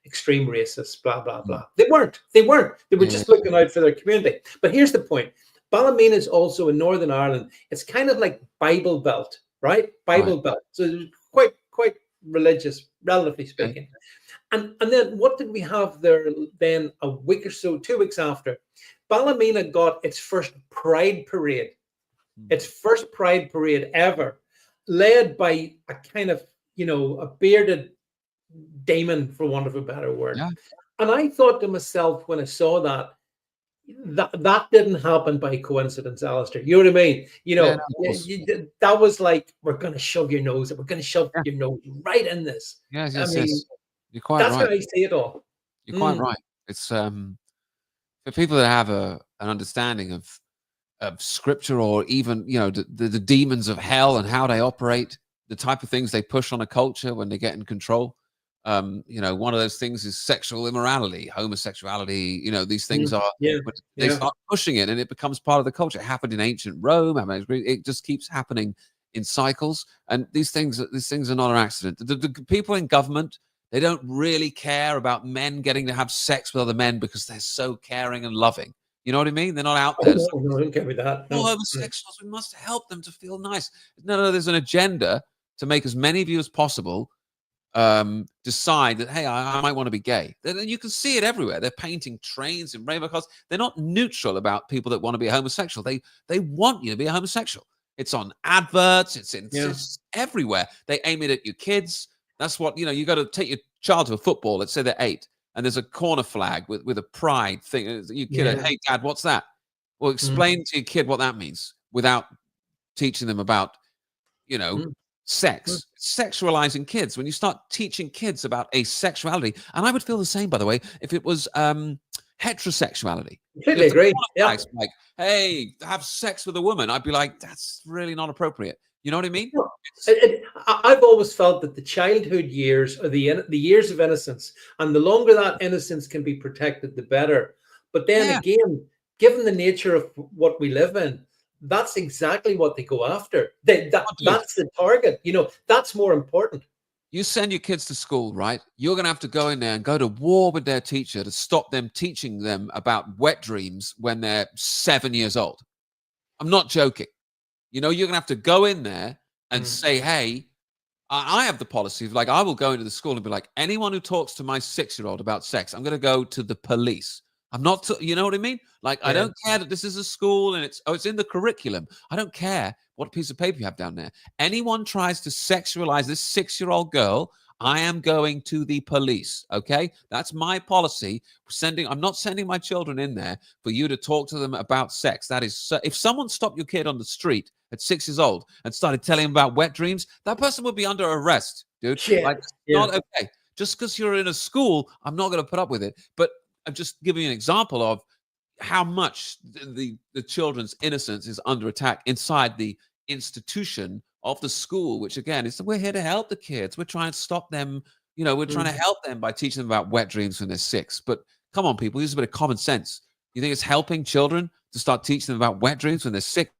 extreme racists, blah blah blah. They weren't. They were just looking out for their community. But here's the point: Ballymena is also in Northern Ireland. It's kind of like Bible Belt, right? Bible Belt. So quite religious, relatively speaking. And then what did we have there then a week or so, 2 weeks after? Ballymena got its first Pride Parade. Its first Pride Parade ever, led by a kind of, a bearded demon, for want of a better word. Yeah. And I thought to myself when I saw that didn't happen by coincidence, Alistair. You know what I mean? That was like, we're going to shove your nose, we're going to shove your nose right in this. Yes. You're quite right. That's how I see it all. You're quite right. It's for people that have an understanding of scripture, or even the demons of hell and how they operate, the type of things they push on a culture when they get in control. One of those things is sexual immorality, homosexuality. These things they start pushing it, and it becomes part of the culture. It happened in ancient Rome. It just keeps happening in cycles, and these things are not an accident. The people in government, they don't really care about men getting to have sex with other men because they're so caring and loving. You know what I mean? They're not out there. No, I don't care with that. No, homosexuals, we must help them to feel nice. No, there's an agenda to make as many of you as possible decide that, hey, I might want to be gay. Then you can see it everywhere. They're painting trains in rainbow colors. They're not neutral about people that want to be homosexual. They want you to be a homosexual. It's on adverts. It's everywhere. They aim it at your kids. That's what, you got to take your child to a football. Let's say they're 8. And there's a corner flag with a pride thing. Your kid, hey, Dad, what's that? Well, explain to your kid what that means without teaching them about, sex. Sexualizing kids. When you start teaching kids about asexuality, and I would feel the same, by the way, if it was heterosexuality. Completely agree. Like, hey, have sex with a woman, I'd be like, that's really not appropriate. You know what I mean? I've always felt that the childhood years are the years of innocence, and the longer that innocence can be protected, the better. But then again, given the nature of what we live in, that's exactly what they go after. That's the target. That's more important. You send your kids to school, right? You're going to have to go in there and go to war with their teacher to stop them teaching them about wet dreams when they're 7 years old. I'm not joking. You're going to have to go in there and say, hey, I have the policy of, like, I will go into the school and be like, anyone who talks to my 6-year-old about sex, I'm going to go to the police. I'm not, you know what I mean? Like, I don't care that this is a school and it's in the curriculum. I don't care what piece of paper you have down there. Anyone tries to sexualize this 6-year-old girl, I am going to the police. Okay, that's my policy. I'm not sending my children in there for you to talk to them about sex. That is, if someone stopped your kid on the street at 6 years old and started telling him about wet dreams, that person would be under arrest, dude. Not okay. Just because you're in a school, I'm not going to put up with it. But I'm just giving you an example of how much the children's innocence is under attack inside the institution of the school, which again is, we're here to help the kids. We're trying to stop them. We're trying to help them by teaching them about wet dreams when they're 6. But come on, people, use a bit of common sense. You think it's helping children to start teaching them about wet dreams when they're 6,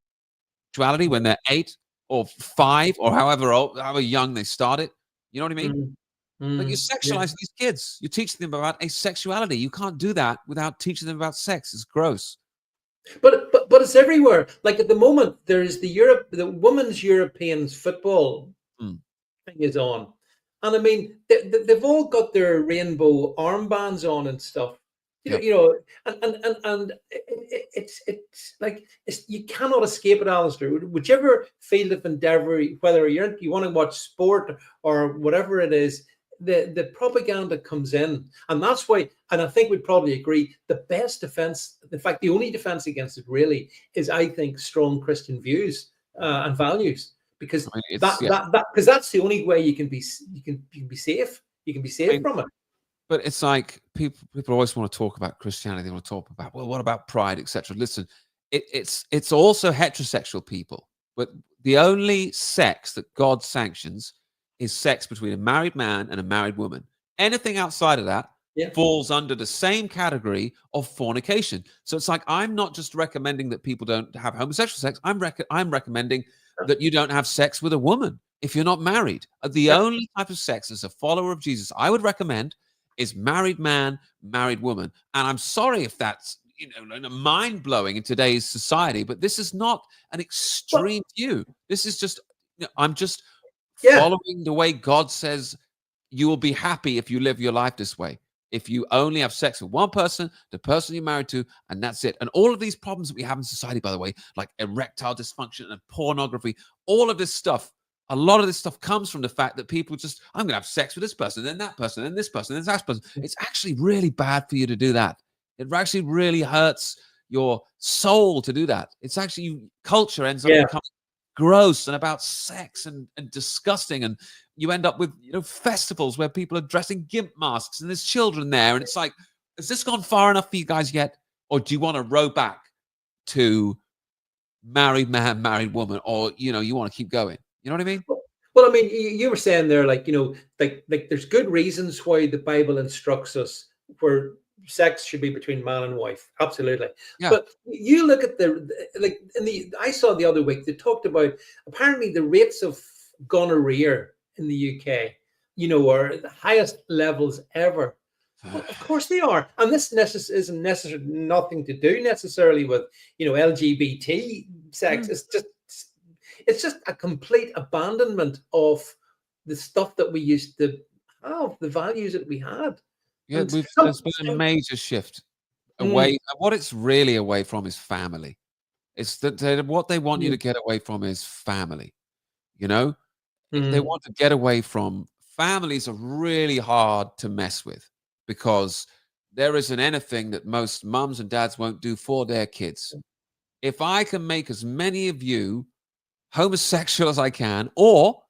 sexuality when they're 8 or 5 or however young they start it? You know what I mean? Like, you're sexualizing these kids. You're teaching them about asexuality. You can't do that without teaching them about sex. It's gross. But it's everywhere. Like, at the moment, there's the women's European football thing is on, and I mean they've all got their rainbow armbands on and stuff. And it's like you cannot escape it, Alistair. Whichever field of endeavor, whether you want to watch sport or whatever it is, the propaganda comes in, and that's why. And I think we'd probably agree the best defense, in fact, the only defense against it really is, I think, strong Christian views and values, because because that's the only way you can be safe. You can be safe from it. But it's like people always want to talk about Christianity. They want to talk about, well, what about pride, etc. Listen, it's also heterosexual people, but the only sex that God sanctions is sex between a married man and a married woman. Anything outside of that falls under the same category of fornication. So it's like, I'm not just recommending that people don't have homosexual sex. I'm recommending that you don't have sex with a woman if you're not married. The only type of sex as a follower of Jesus I would recommend is married man, married woman. And I'm sorry if that's mind-blowing in today's society, but this is not an extreme view. This is just, I'm just following the way God says you will be happy if you live your life this way. If you only have sex with one person, the person you're married to, and that's it. And all of these problems that we have in society, by the way, like erectile dysfunction and pornography, all of this stuff, a lot of this stuff comes from the fact that people just, I'm going to have sex with this person, then that person, then this person, then that person. It's actually really bad for you to do that. It actually really hurts your soul to do that. It's actually, culture ends up becoming gross and about sex and disgusting. And you end up with, festivals where people are dressing gimp masks and there's children there. And it's like, has this gone far enough for you guys yet? Or do you want to row back to married man, married woman? Or, you want to keep going? You know what I mean? Well, I mean, you were saying there, like there's good reasons why the Bible instructs us where sex should be between man and wife. Absolutely. Yeah. But you look at I saw the other week, they talked about apparently the rates of gonorrhea in the UK, are the highest levels ever. Well, of course they are. And this isn't necessarily nothing to do necessarily with, LGBT sex. It's just a complete abandonment of the stuff that we used to have, the values that we had. Yeah, there's been a major shift away. What it's really away from is family. It's that what they want you to get away from is family. They want to get away from families are really hard to mess with because there isn't anything that most mums and dads won't do for their kids. If I can make as many of you homosexual as I can, or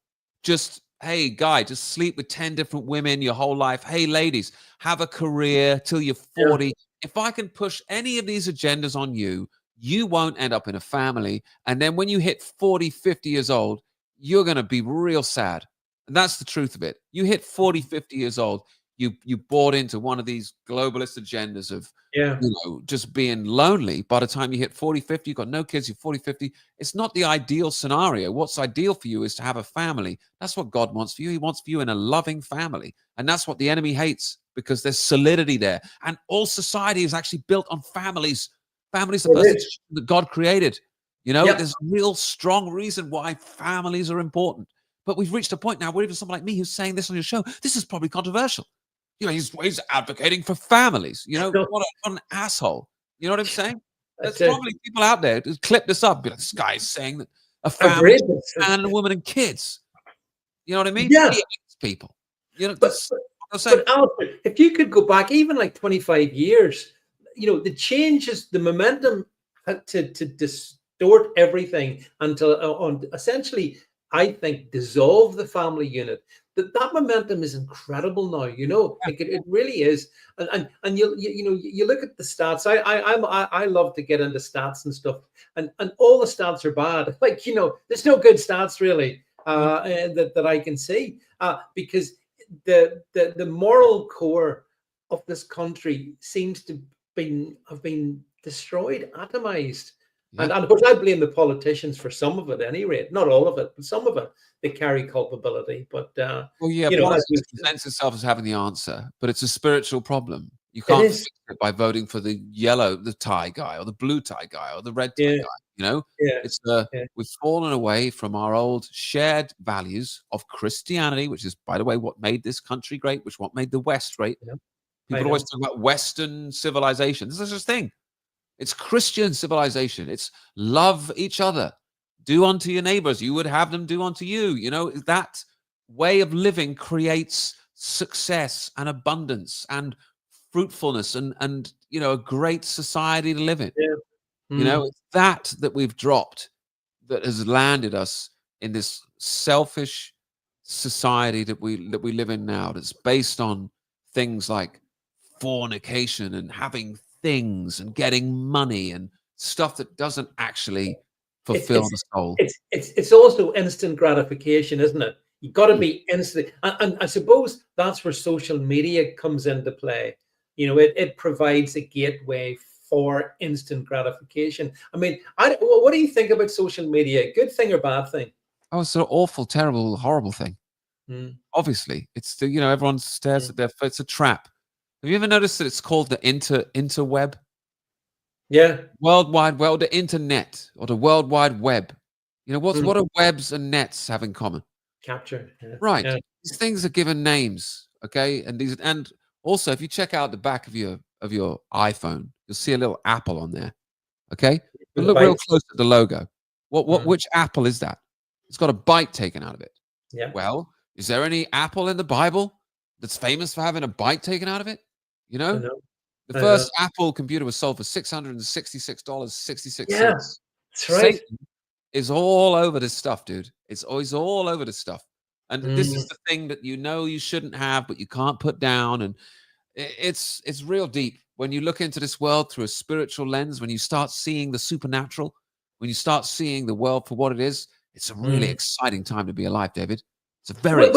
just, hey, guy, just sleep with 10 different women your whole life. Hey, ladies, have a career till you're 40. Yeah. If I can push any of these agendas on you, you won't end up in a family. And then when you hit 40, 50 years old, you're going to be real sad. And that's the truth of it. You hit 40, 50 years old, you bought into one of these globalist agendas of, just being lonely. By the time you hit 40, 50, you've got no kids, you're 40, 50. It's not the ideal scenario. What's ideal for you is to have a family. That's what God wants for you. He wants for you in a loving family. And that's what the enemy hates because there's solidity there. And all society is actually built on families. Families are that God created. There's a real strong reason why families are important. But we've reached a point now where even someone like me who's saying this on your show, this is probably controversial. He's advocating for families. What an asshole. You know what I'm saying? There's probably people out there who clip this up. Be like, this guy's saying that a family is a man and a woman and kids. You know what I mean? Yeah. He hates people. But Alistair, if you could go back even like 25 years, the changes, the momentum to distort everything until essentially, I think, dissolve the family unit. That momentum is incredible now. Like it really is. And you look at the stats. I love to get into stats and stuff, and all the stats are bad. Like there's no good stats really that I can see because the moral core of this country seems to have been destroyed, atomized. And of course, I blame the politicians for some of it, at any rate. Not all of it, but some of it. They carry culpability. But politics presents itself as having the answer, but it's a spiritual problem. You can't fix it by voting for the tie guy, or the blue tie guy, or the red tie guy. It's we've fallen away from our old shared values of Christianity, which is, by the way, what made this country great, which what made the West great. Yeah. People always talk about Western civilization. This is this thing. It's Christian civilization. It's love each other. Do unto your neighbors. You would have them do unto you. That way of living creates success and abundance and fruitfulness and a great society to live in. Yeah. It's that we've dropped that has landed us in this selfish society that we live in now, that's based on things like fornication and having things and getting money and stuff that doesn't actually fulfill the soul. It's also instant gratification, isn't it? You've got to be instant. And I suppose that's where social media comes into play. It provides a gateway for instant gratification. I mean, what do you think about social media? Good thing or bad thing? Oh, it's an awful, terrible, horrible thing. Obviously, it's the, everyone stares at their phone. It's a trap. Have you ever noticed that it's called the interweb? Yeah. World Wide Well, the internet or the World Wide Web. What do webs and nets have in common? Captured. Right. Yeah. These things are given names, okay? And also, if you check out the back of your iPhone, you'll see a little apple on there. Okay? But look real close at the logo. Which apple is that? It's got a bite taken out of it. Yeah. Well, is there any apple in the Bible that's famous for having a bite taken out of it? The first Apple computer was sold for $666.66. Yeah, that's right. Satan is all over this stuff, dude. It's always all over this stuff. And this is the thing that you shouldn't have, but you can't put down. And it's real deep. When you look into this world through a spiritual lens, when you start seeing the supernatural, when you start seeing the world for what it is, it's a really exciting time to be alive, David. It's a very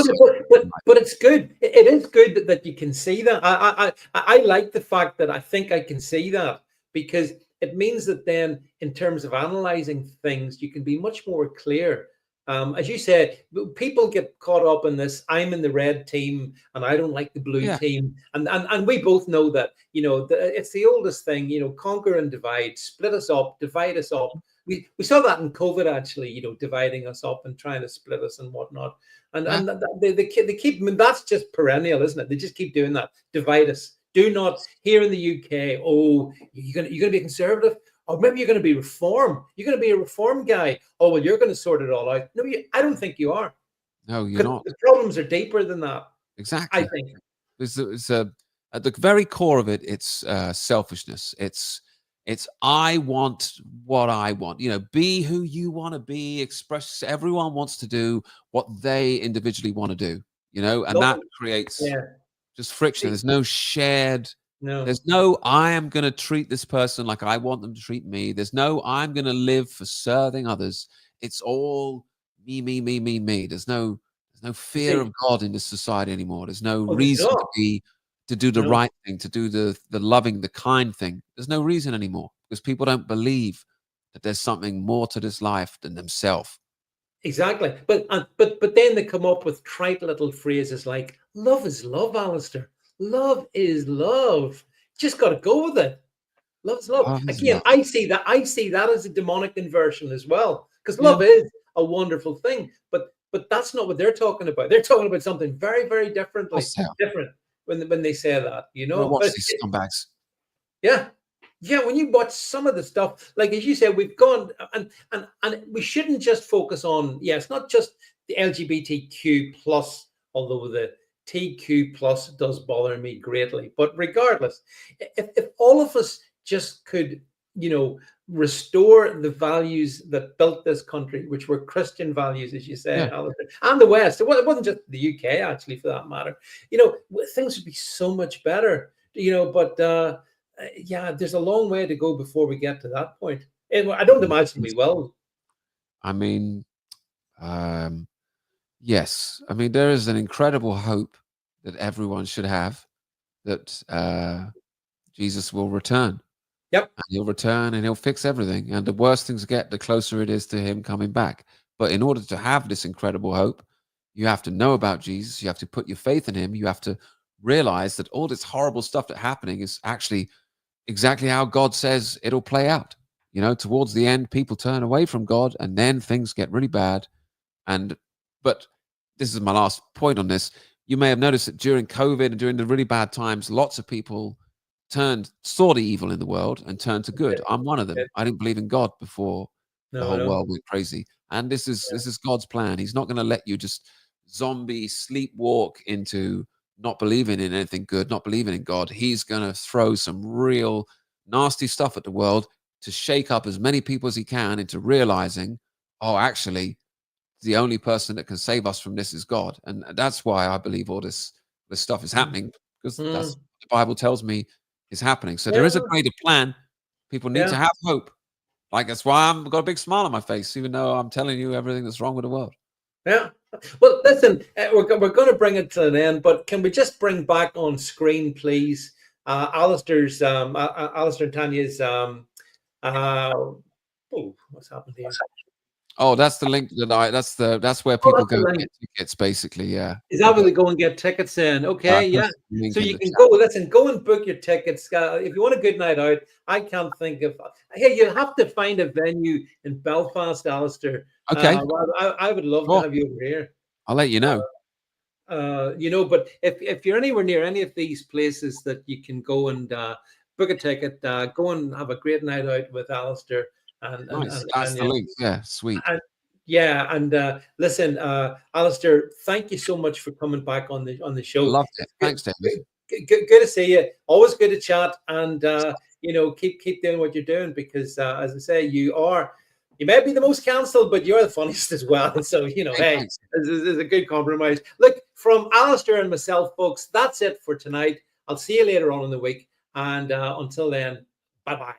but it's good. It is good that you can see that. I like the fact that I think I can see that, because it means that then in terms of analyzing things, you can be much more clear. As you said, people get caught up in this. I'm in the red team and I don't like the blue team. And we both know that, it's the oldest thing, conquer and divide, split us up, divide us up. We saw that in COVID, actually, dividing us up and trying to split us and whatnot. And they keep, I mean, that's just perennial, isn't it? They just keep doing that. Divide us. Do not, here in the UK, oh, you're gonna be conservative? Or maybe you're going to be reform. You're going to be a reform guy. Oh, well, you're going to sort it all out. No, I don't think you are. No, you're not. The problems are deeper than that. Exactly. I think. It's at the very core of it, it's selfishness. It's I want what I want. Be who you want to be. Express. Everyone wants to do what they individually want to do. And that creates just friction. There's no shared. No. There's no, I am going to treat this person like I want them to treat me. There's no, I'm going to live for serving others. It's all me, me, me, me, me. There's no fear of God in this society anymore. There's no reason to do the right thing, to do the loving, the kind thing. There's no reason anymore, because people don't believe that there's something more to this life than themselves. Exactly. But then they come up with trite little phrases like, love is love, Alistair. Love is love. Just got to go with it. Love is love. Again, I see that as a demonic inversion as well, because love is a wonderful thing. But that's not what they're talking about. They're talking about something very, very different when they say that. Watch these scumbags. Yeah. When you watch some of the stuff, like as you said, we've gone and we shouldn't just focus on. It's not just the LGBTQ plus, although the TQ plus does bother me greatly. But regardless, if all of us just could, restore the values that built this country, which were Christian values, as you say, Alistair, and the West. It wasn't just the UK, actually, for that matter. Things would be so much better. But there's a long way to go before we get to that point. And I don't imagine we will. I mean, yes. I mean, there is an incredible hope that everyone should have, that Jesus will return. Yep. And he'll return and he'll fix everything. And the worse things get, the closer it is to him coming back. But in order to have this incredible hope, you have to know about Jesus. You have to put your faith in him. You have to realize that all this horrible stuff that's happening is actually exactly how God says it'll play out. Towards the end, people turn away from God and then things get really bad. But this is my last point on this. You may have noticed that during COVID and during the really bad times, lots of people saw the evil in the world and turned to good. I'm one of them. I didn't believe in God before the whole world went crazy. And this is God's plan. He's not going to let you just zombie sleepwalk into not believing in anything good, not believing in God. He's going to throw some real nasty stuff at the world to shake up as many people as he can into realizing, oh, actually, the only person that can save us from this is God. And that's why I believe all this stuff is happening, because that's what the Bible tells me is happening. So there is a greater plan. People need to have hope. Like, that's why I've got a big smile on my face, even though I'm telling you everything that's wrong with the world. Yeah. Well, listen, we're going to bring it to an end, but can we just bring back on screen, please, Alistair's, Alistair and Tania's, what's happened here? Oh, that's the link that that's where people go and get tickets, basically. Yeah. Is that where they go and get tickets in? Okay, yeah. So you can go. Listen, go and book your tickets. If you want a good night out, I can't think of. Hey, you'll have to find a venue in Belfast, Alistair. Okay. I would love to have you over here. I'll let you know. But if you're anywhere near any of these places that you can go and book a ticket, go and have a great night out with Alistair. Nice. That's the link. Yeah, sweet. Listen, Alistair, thank you so much for coming back on the show. Loved it. Thanks, David. Good to see you. Always good to chat, and keep doing what you're doing, because as I say, you may be the most cancelled, but you're the funniest as well. So hey, this is a good compromise. Look, from Alistair and myself, folks, that's it for tonight. I'll see you later on in the week, and until then, bye bye.